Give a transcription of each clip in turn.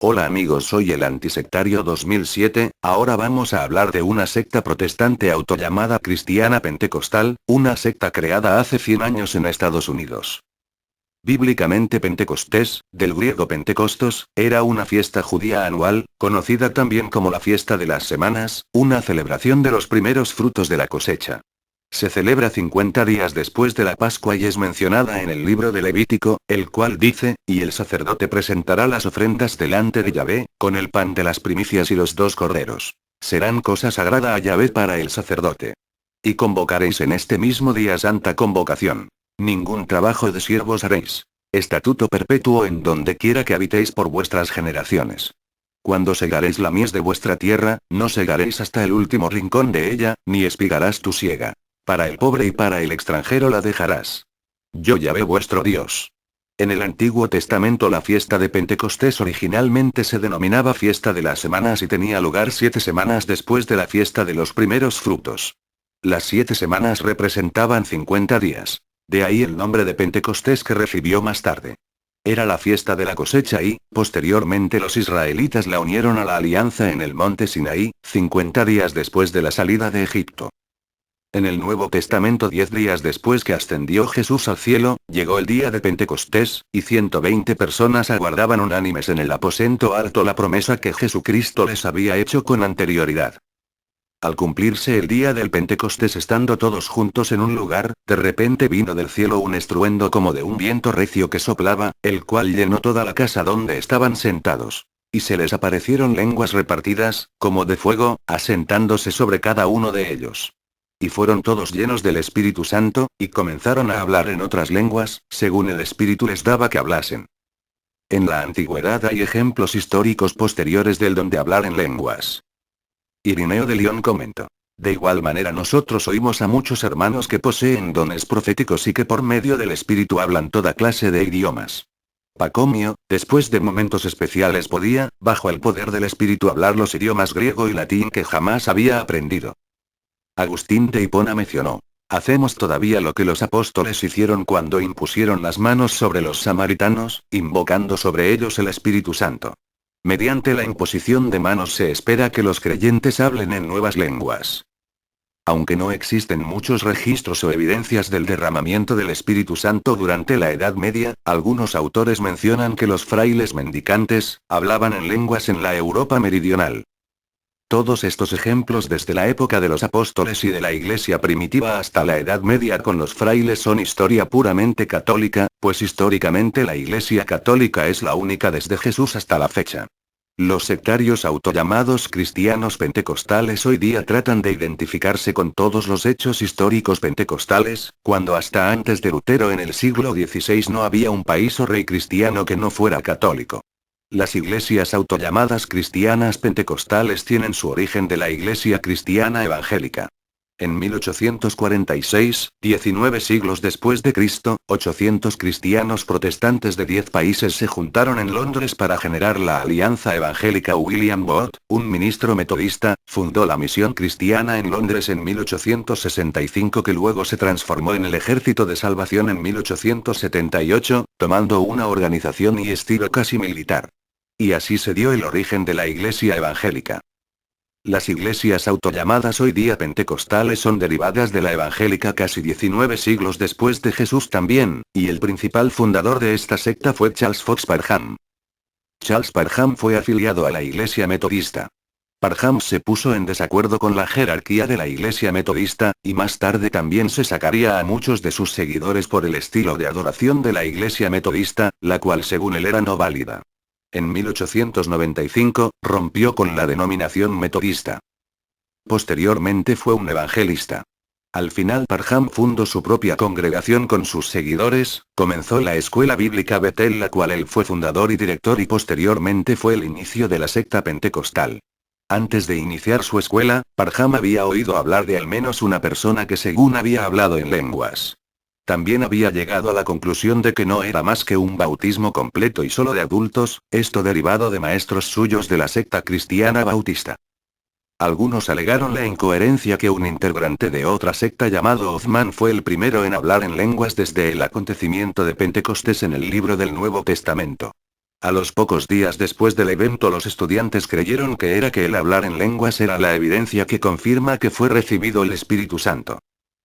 Hola amigos, soy el Antisectario 2007, ahora vamos a hablar de una secta protestante autollamada Cristiana Pentecostal, una secta creada hace 100 años en Estados Unidos. Bíblicamente Pentecostés, del griego Pentecostos, era una fiesta judía anual, conocida también como la fiesta de las semanas, una celebración de los primeros frutos de la cosecha. Se celebra 50 días después de la Pascua y es mencionada en el libro de Levítico, el cual dice, y el sacerdote presentará las ofrendas delante de Yahvé, con el pan de las primicias y los 2 corderos. Serán cosa sagrada a Yahvé para el sacerdote. Y convocaréis en este mismo día santa convocación. Ningún trabajo de siervos haréis. Estatuto perpetuo en donde quiera que habitéis por vuestras generaciones. Cuando segaréis la mies de vuestra tierra, no segaréis hasta el último rincón de ella, ni espigarás tu siega. Para el pobre y para el extranjero la dejarás. Yo Yahvé vuestro Dios. En el Antiguo Testamento la fiesta de Pentecostés originalmente se denominaba fiesta de las semanas y tenía lugar 7 semanas después de la fiesta de los primeros frutos. Las 7 semanas representaban 50 días. De ahí el nombre de Pentecostés que recibió más tarde. Era la fiesta de la cosecha y, posteriormente los israelitas la unieron a la alianza en el monte Sinaí, 50 días después de la salida de Egipto. En el Nuevo Testamento 10 días después que ascendió Jesús al cielo, llegó el día de Pentecostés, y 120 personas aguardaban unánimes en el aposento alto la promesa que Jesucristo les había hecho con anterioridad. Al cumplirse el día del Pentecostés estando todos juntos en un lugar, de repente vino del cielo un estruendo como de un viento recio que soplaba, el cual llenó toda la casa donde estaban sentados. Y se les aparecieron lenguas repartidas, como de fuego, asentándose sobre cada uno de ellos. Y fueron todos llenos del Espíritu Santo, y comenzaron a hablar en otras lenguas, según el Espíritu les daba que hablasen. En la antigüedad hay ejemplos históricos posteriores del don de hablar en lenguas. Irineo de León comentó. De igual manera nosotros oímos a muchos hermanos que poseen dones proféticos y que por medio del Espíritu hablan toda clase de idiomas. Pacomio, después de momentos especiales podía, bajo el poder del Espíritu hablar los idiomas griego y latín que jamás había aprendido. Agustín de Hipona mencionó. Hacemos todavía lo que los apóstoles hicieron cuando impusieron las manos sobre los samaritanos, invocando sobre ellos el Espíritu Santo. Mediante la imposición de manos se espera que los creyentes hablen en nuevas lenguas. Aunque no existen muchos registros o evidencias del derramamiento del Espíritu Santo durante la Edad Media, algunos autores mencionan que los frailes mendicantes hablaban en lenguas en la Europa meridional. Todos estos ejemplos desde la época de los apóstoles y de la Iglesia primitiva hasta la Edad Media con los frailes son historia puramente católica, pues históricamente la Iglesia católica es la única desde Jesús hasta la fecha. Los sectarios autollamados cristianos pentecostales hoy día tratan de identificarse con todos los hechos históricos pentecostales, cuando hasta antes de Lutero en el siglo XVI no había un país o rey cristiano que no fuera católico. Las iglesias autollamadas cristianas pentecostales tienen su origen de la iglesia cristiana evangélica. En 1846, 19 siglos después de Cristo, 800 cristianos protestantes de 10 países se juntaron en Londres para generar la Alianza Evangélica. William Booth, un ministro metodista, fundó la Misión Cristiana en Londres en 1865 que luego se transformó en el Ejército de Salvación en 1878, tomando una organización y estilo casi militar. Y así se dio el origen de la Iglesia evangélica. Las iglesias autollamadas hoy día pentecostales son derivadas de la evangélica casi 19 siglos después de Jesús también, y el principal fundador de esta secta fue Charles Fox Parham. Charles Parham fue afiliado a la Iglesia metodista. Parham se puso en desacuerdo con la jerarquía de la Iglesia metodista, y más tarde también se sacaría a muchos de sus seguidores por el estilo de adoración de la Iglesia metodista, la cual según él era no válida. En 1895, rompió con la denominación metodista. Posteriormente fue un evangelista. Al final Parham fundó su propia congregación con sus seguidores, comenzó la escuela bíblica Betel la cual él fue fundador y director y posteriormente fue el inicio de la secta pentecostal. Antes de iniciar su escuela, Parham había oído hablar de al menos una persona que según había hablado en lenguas. También había llegado a la conclusión de que no era más que un bautismo completo y solo de adultos, esto derivado de maestros suyos de la secta cristiana bautista. Algunos alegaron la incoherencia que un integrante de otra secta llamado Hoffman fue el primero en hablar en lenguas desde el acontecimiento de Pentecostés en el libro del Nuevo Testamento. A los pocos días después del evento los estudiantes creyeron que el hablar en lenguas era la evidencia que confirma que fue recibido el Espíritu Santo.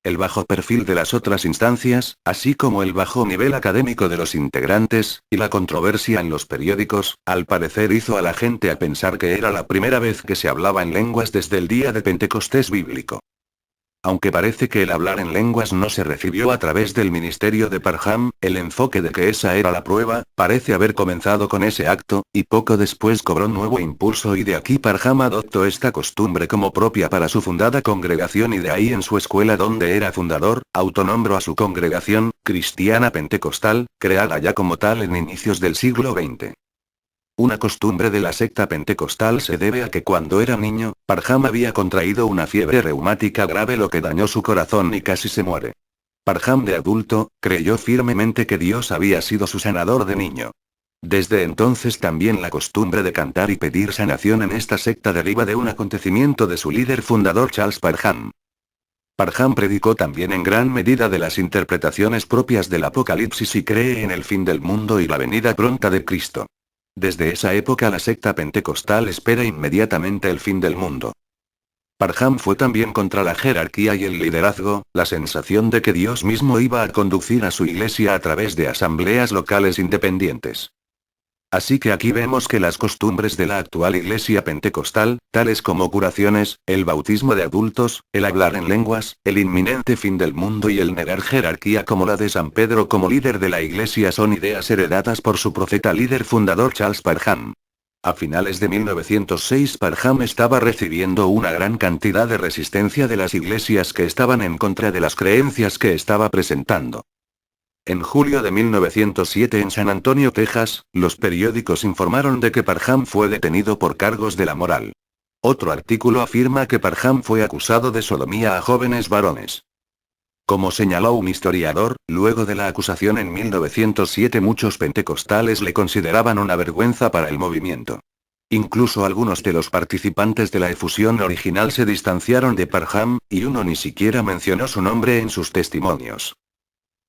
El bajo perfil de las otras instancias, así como el bajo nivel académico de los integrantes, y la controversia en los periódicos, al parecer hizo a la gente a pensar que era la primera vez que se hablaba en lenguas desde el día de Pentecostés bíblico. Aunque parece que el hablar en lenguas no se recibió a través del ministerio de Parham, el enfoque de que esa era la prueba, parece haber comenzado con ese acto, y poco después cobró nuevo impulso y de aquí Parham adoptó esta costumbre como propia para su fundada congregación y de ahí en su escuela donde era fundador, autonombró a su congregación, Cristiana Pentecostal, creada ya como tal en inicios del siglo XX. Una costumbre de la secta pentecostal se debe a que cuando era niño, Parham había contraído una fiebre reumática grave lo que dañó su corazón y casi se muere. Parham de adulto, creyó firmemente que Dios había sido su sanador de niño. Desde entonces también la costumbre de cantar y pedir sanación en esta secta deriva de un acontecimiento de su líder fundador Charles Parham. Parham predicó también en gran medida de las interpretaciones propias del Apocalipsis y cree en el fin del mundo y la venida pronta de Cristo. Desde esa época la secta pentecostal espera inmediatamente el fin del mundo. Parham fue también contra la jerarquía y el liderazgo, la sensación de que Dios mismo iba a conducir a su iglesia a través de asambleas locales independientes. Así que aquí vemos que las costumbres de la actual iglesia pentecostal, tales como curaciones, el bautismo de adultos, el hablar en lenguas, el inminente fin del mundo y el negar jerarquía como la de San Pedro como líder de la iglesia son ideas heredadas por su profeta líder fundador Charles Parham. A finales de 1906 Parham estaba recibiendo una gran cantidad de resistencia de las iglesias que estaban en contra de las creencias que estaba presentando. En julio de 1907 en San Antonio, Texas, los periódicos informaron de que Parham fue detenido por cargos de la moral. Otro artículo afirma que Parham fue acusado de sodomía a jóvenes varones. Como señaló un historiador, luego de la acusación en 1907 muchos pentecostales le consideraban una vergüenza para el movimiento. Incluso algunos de los participantes de la efusión original se distanciaron de Parham, y uno ni siquiera mencionó su nombre en sus testimonios.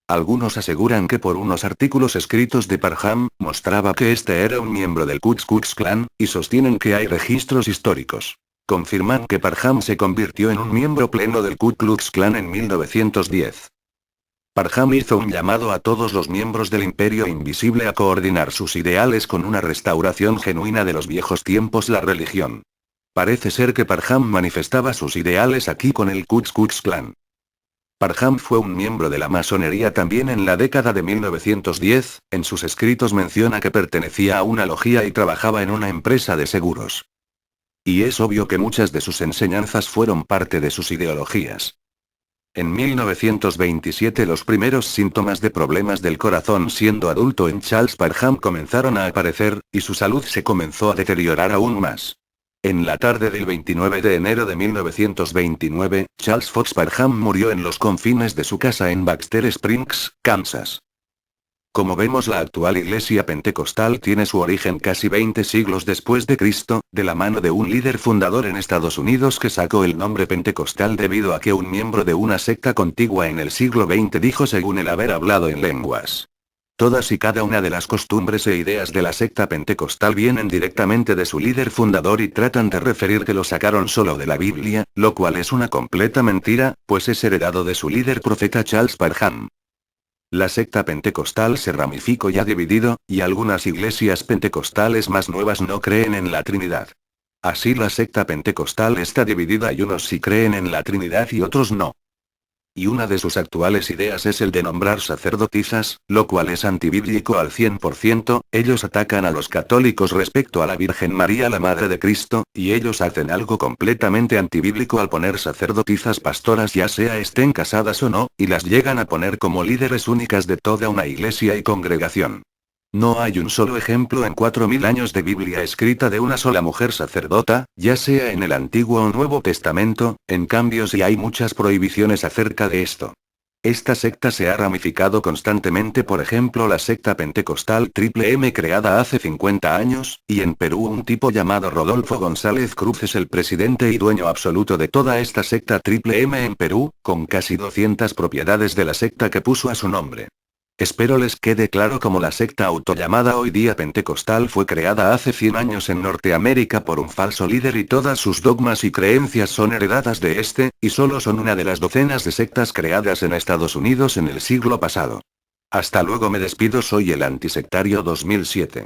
Algunos aseguran que por unos artículos escritos de Parham, mostraba que este era un miembro del Ku Klux Klan, y sostienen que hay registros históricos. Confirman que Parham se convirtió en un miembro pleno del Ku Klux Klan en 1910. Parham hizo un llamado a todos los miembros del Imperio Invisible a coordinar sus ideales con una restauración genuina de los viejos tiempos la religión. Parece ser que Parham manifestaba sus ideales aquí con el Ku Klux Klan. Parham fue un miembro de la masonería también en la década de 1910, en sus escritos menciona que pertenecía a una logia y trabajaba en una empresa de seguros. Y es obvio que muchas de sus enseñanzas fueron parte de sus ideologías. En 1927 los primeros síntomas de problemas del corazón siendo adulto en Charles Parham comenzaron a aparecer, y su salud se comenzó a deteriorar aún más. En la tarde del 29 de enero de 1929, Charles Fox Parham murió en los confines de su casa en Baxter Springs, Kansas. Como vemos, la actual iglesia pentecostal tiene su origen casi 20 siglos después de Cristo, de la mano de un líder fundador en Estados Unidos que sacó el nombre pentecostal debido a que un miembro de una secta contigua en el siglo XX dijo según él haber hablado en lenguas. Todas y cada una de las costumbres e ideas de la secta pentecostal vienen directamente de su líder fundador y tratan de referir que lo sacaron solo de la Biblia, lo cual es una completa mentira, pues es heredado de su líder profeta Charles Parham. La secta pentecostal se ramificó y ha dividido, y algunas iglesias pentecostales más nuevas no creen en la Trinidad. Así la secta pentecostal está dividida y unos sí creen en la Trinidad y otros no. Y una de sus actuales ideas es el de nombrar sacerdotisas, lo cual es antibíblico al 100%, ellos atacan a los católicos respecto a la Virgen María la Madre de Cristo, y ellos hacen algo completamente antibíblico al poner sacerdotisas pastoras ya sea estén casadas o no, y las llegan a poner como líderes únicas de toda una iglesia y congregación. No hay un solo ejemplo en 4000 años de Biblia escrita de una sola mujer sacerdota, ya sea en el Antiguo o Nuevo Testamento, en cambio sí hay muchas prohibiciones acerca de esto. Esta secta se ha ramificado constantemente, por ejemplo la secta pentecostal Triple M creada hace 50 años, y en Perú un tipo llamado Rodolfo González Cruz es el presidente y dueño absoluto de toda esta secta Triple M en Perú, con casi 200 propiedades de la secta que puso a su nombre. Espero les quede claro como la secta autollamada hoy día pentecostal fue creada hace 100 años en Norteamérica por un falso líder y todas sus dogmas y creencias son heredadas de este, y solo son una de las docenas de sectas creadas en Estados Unidos en el siglo pasado. Hasta luego, me despido, soy el Antisectario 2007.